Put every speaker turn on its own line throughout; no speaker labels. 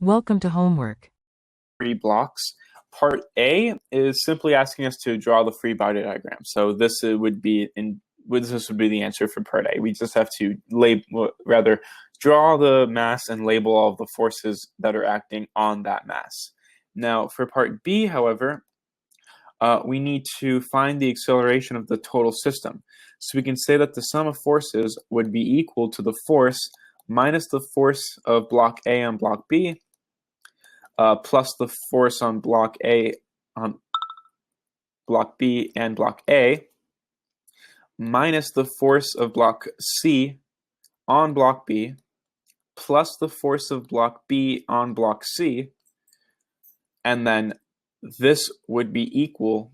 Welcome to homework.
Three blocks. Part A is simply asking us to draw the free body diagram. So this would be the answer for part A. We just have to draw the mass and label all of the forces that are acting on that mass. Now for part B, however, we need to find the acceleration of the total system. So we can say that the sum of forces would be equal to the force minus the force of block A on block B, plus the force on block A on block B and block A, minus the force of block C on block B, plus the force of block B on block C, and then this would be equal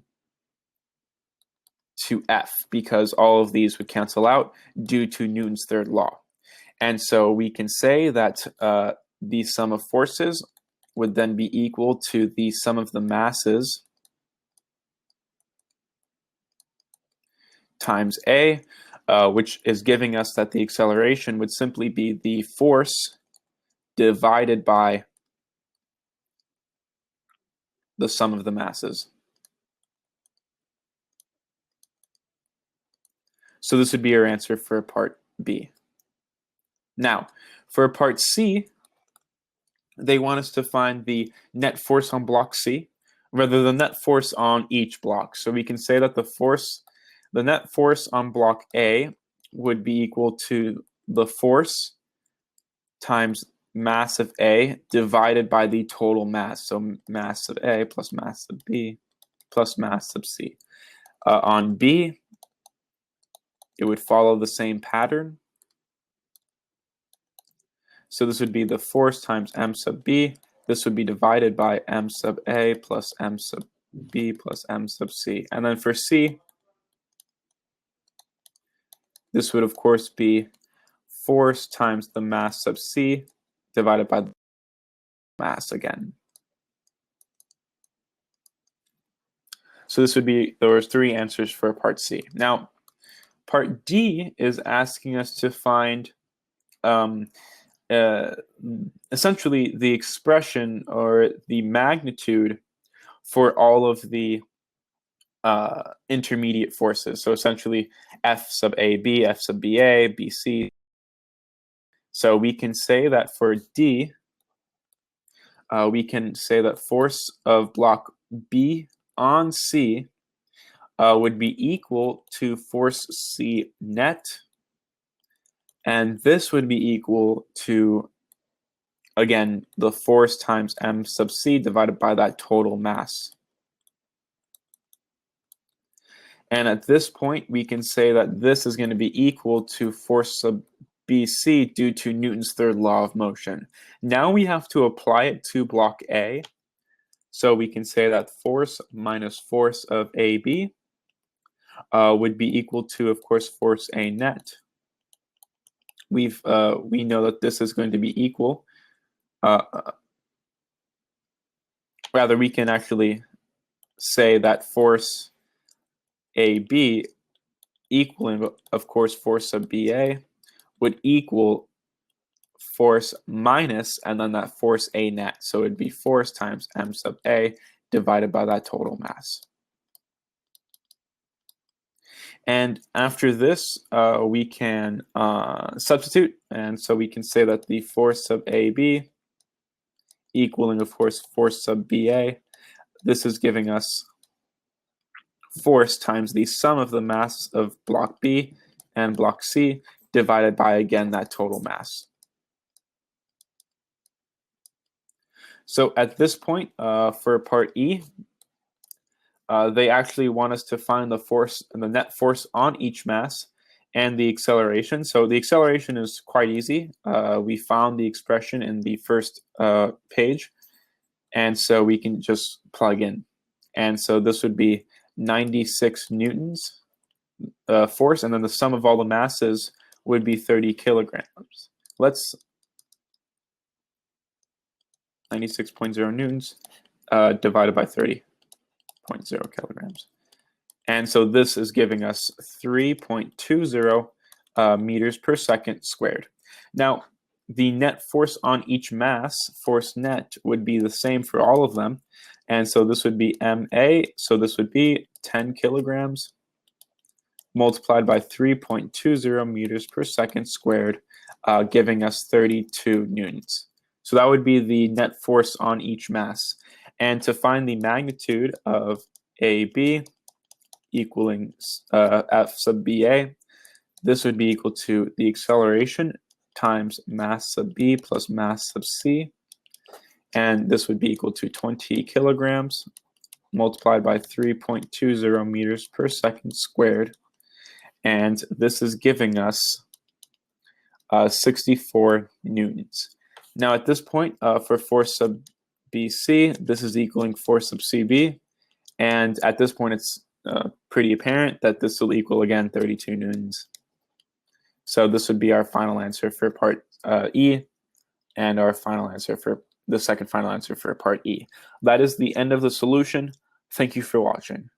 to F, because all of these would cancel out due to Newton's third law. And so we can say that the sum of forces would then be equal to the sum of the masses times A, which is giving us that the acceleration would simply be the force divided by the sum of the masses. So this would be our answer for part B. Now, for part C, they want us to find the net force on block C, rather the net force on each block. So we can say that the net force on block A would be equal to the force times mass of A divided by the total mass. So mass of A plus mass of B plus mass of C. On B, it would follow the same pattern. So this would be the force times m sub B. This would be divided by m sub A plus m sub B plus m sub C. And then for C, this would of course be force times the mass sub C divided by the mass again. So this would be, there was three answers for part C. Now, part D is asking us to find essentially the expression or the magnitude for all of the intermediate forces. So essentially F sub AB, F sub BA, BC. So we can say that for D, we can say that force of block B on C would be equal to force C net, and this would be equal to, again, the force times m sub C divided by that total mass. And at this point, we can say that this is going to be equal to force sub BC due to Newton's third law of motion. Now we have to apply it to block A. So we can say that force minus force of AB would be equal to, of course, force A net. We know that this is going to be equal. Rather, we can actually say that force AB equaling, of course, force sub BA would equal force minus, and then that force A net. So it'd be force times m sub A divided by that total mass. And after this, we can substitute. And so we can say that the force sub AB equaling, of course, force sub BA. This is giving us force times the sum of the mass of block B and block C divided by, again, that total mass. So at this point, for part E, they actually want us to find the force and the net force on each mass and the acceleration. So the acceleration is quite easy. We found the expression in the first page, and so we can just plug in. And so this would be 96 newtons force, and then the sum of all the masses would be 30 kilograms. Let's 96.0 newtons divided by 30.0 kilograms. And so this is giving us 3.20 meters per second squared. Now, the net force on each mass, force net, would be the same for all of them. And so this would be MA, so this would be 10 kilograms multiplied by 3.20 meters per second squared, giving us 32 newtons. So that would be the net force on each mass. And to find the magnitude of AB equaling F sub BA, this would be equal to the acceleration times mass sub B plus mass sub C. And this would be equal to 20 kilograms multiplied by 3.20 meters per second squared. And this is giving us 64 newtons. Now at this point, for force sub BC, this is equaling force sub CB. And at this point, it's pretty apparent that this will equal, again, 32 newtons. So this would be our final answer for part E, and our final answer for the second final answer for part E. That is the end of the solution. Thank you for watching.